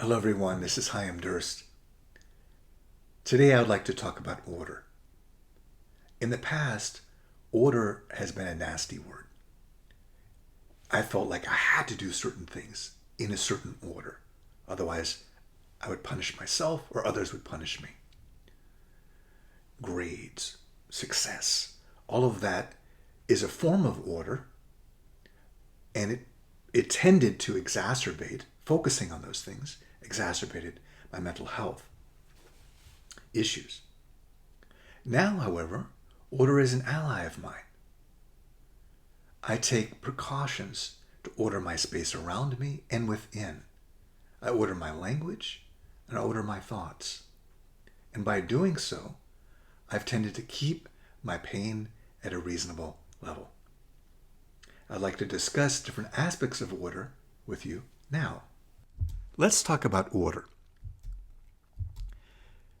Hello everyone, this is Chaim Durst. Today I would like to talk about order. In the past, order has been a nasty word. I felt like I had to do certain things in a certain order. Otherwise, I would punish myself or others would punish me. Grades, success, all of that is a form of order, and it tended to exacerbate, focusing on those things, exacerbated my mental health issues. Now, however, order is an ally of mine. I take precautions to order my space around me and within. I order my language and I order my thoughts. And by doing so, I've tended to keep my pain at a reasonable level. I'd like to discuss different aspects of order with you now. Let's talk about order.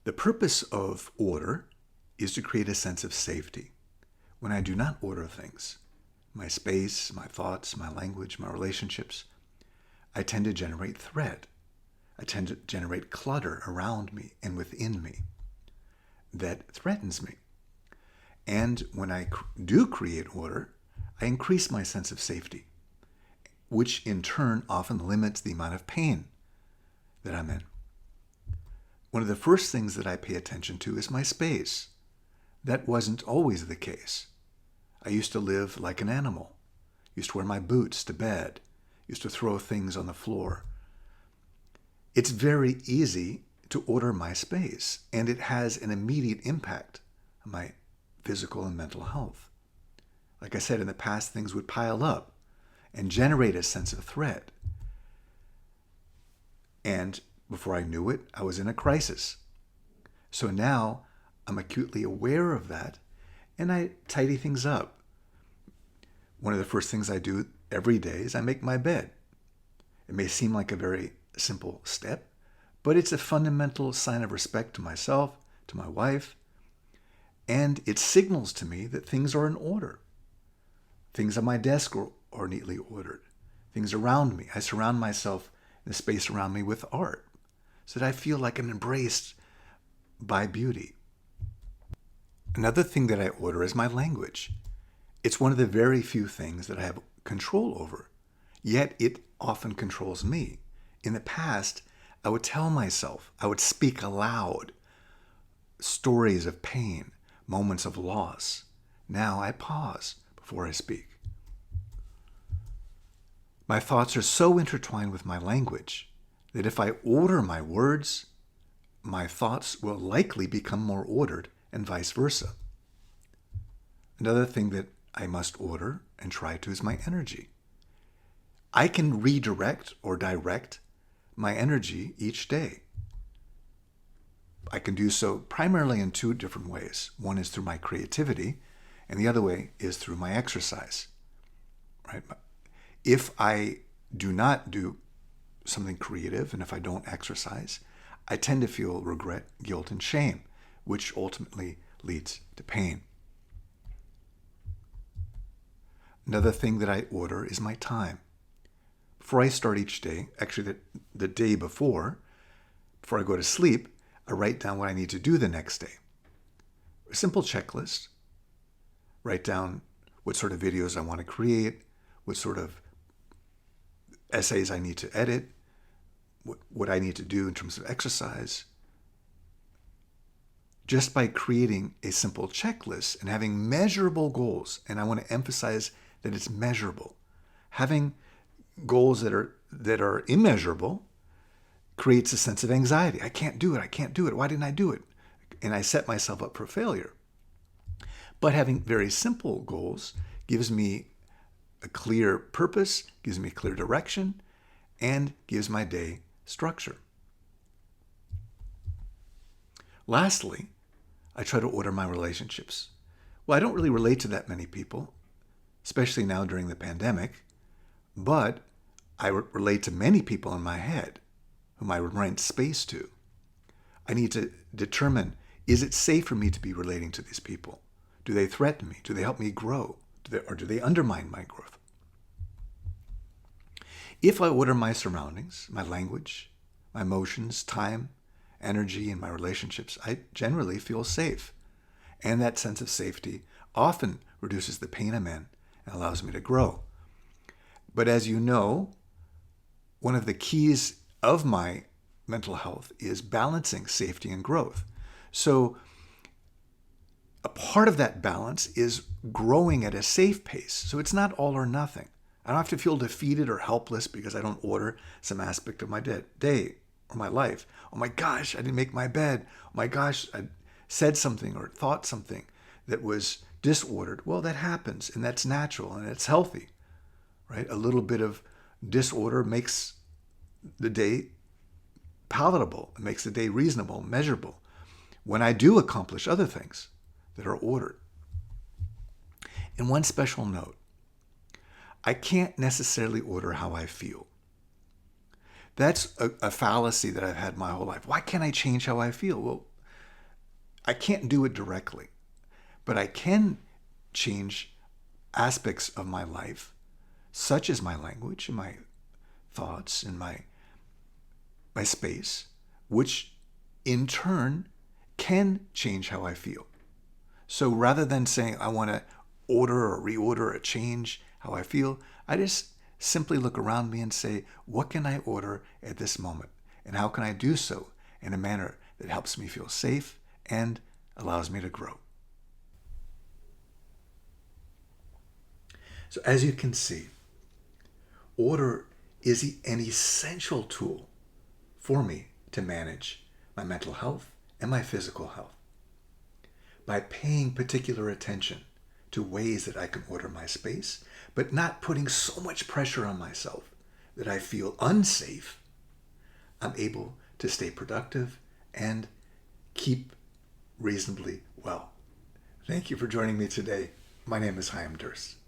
The purpose of order is to create a sense of safety. When I do not order things, my space, my thoughts, my language, my relationships, I tend to generate threat. I tend to generate clutter around me and within me that threatens me. And when I do create order, I increase my sense of safety, which in turn often limits the amount of pain that I'm in. One of the first things that I pay attention to is my space. That wasn't always the case. I used to live like an animal. Used to wear my boots to bed. Used to throw things on the floor. It's very easy to order my space, and it has an immediate impact on my physical and mental health. Like I said, in the past, things would pile up and generate a sense of threat. And before I knew it, I was in a crisis. So now I'm acutely aware of that, and I tidy things up. One of the first things I do every day is I make my bed. It may seem like a very simple step, but it's a fundamental sign of respect to myself, to my wife, and it signals to me that things are in order. Things on my desk are neatly ordered. Things around me. I surround myself in the space around me with art so that I feel like I'm embraced by beauty. Another thing that I order is my language. It's one of the very few things that I have control over, yet it often controls me. In the past, I would tell myself, I would speak aloud stories of pain, moments of loss. Now I pause before I speak. My thoughts are so intertwined with my language that if I order my words, my thoughts will likely become more ordered and vice versa. Another thing that I must order and try to is my energy. I can redirect or direct my energy each day. I can do so primarily in two different ways. One is through my creativity, and the other way is through my exercise. Right? If I do not do something creative, and if I don't exercise, I tend to feel regret, guilt, and shame, which ultimately leads to pain. Another thing that I order is my time. Before I start each day, actually the day before I go to sleep, I write down what I need to do the next day. A simple checklist. Write down what sort of videos I want to create, what sort of essays I need to edit, what I need to do in terms of exercise. Just by creating a simple checklist and having measurable goals, and I want to emphasize that it's measurable. Having goals that are immeasurable creates a sense of anxiety. I can't do it. Why didn't I do it? And I set myself up for failure. But having very simple goals gives me a clear purpose, gives me clear direction, and gives my day structure. Lastly, I try to order my relationships. Well, I don't really relate to that many people, especially now during the pandemic, but I relate to many people in my head whom I rent space to. I need to determine, is it safe for me to be relating to these people? Do they threaten me? Do they help me grow? Or do they undermine my growth? If I order my surroundings, my language, my emotions, time, energy, and my relationships, I generally feel safe. And that sense of safety often reduces the pain I'm in and allows me to grow. But as you know, one of the keys of my mental health is balancing safety and growth. So a part of that balance is growing at a safe pace. So it's not all or nothing. I don't have to feel defeated or helpless because I don't order some aspect of my day or my life. Oh my gosh, I didn't make my bed. Oh my gosh, I said something or thought something that was disordered. Well, that happens, and that's natural, and it's healthy, right? A little bit of disorder makes the day palatable. It makes the day reasonable, measurable. When I do accomplish other things that are ordered. And one special note, I can't necessarily order how I feel. That's a fallacy that I've had my whole life. Why can't I change how I feel? Well, I can't do it directly, but I can change aspects of my life, such as my language and my thoughts and my space, which in turn can change how I feel. So rather than saying I want to order or reorder or change how I feel, I just simply look around me and say, what can I order at this moment? And how can I do so in a manner that helps me feel safe and allows me to grow? So as you can see, order is an essential tool for me to manage my mental health and my physical health. By paying particular attention to ways that I can order my space, but not putting so much pressure on myself that I feel unsafe, I'm able to stay productive and keep reasonably well. Thank you for joining me today. My name is Chaim Durst.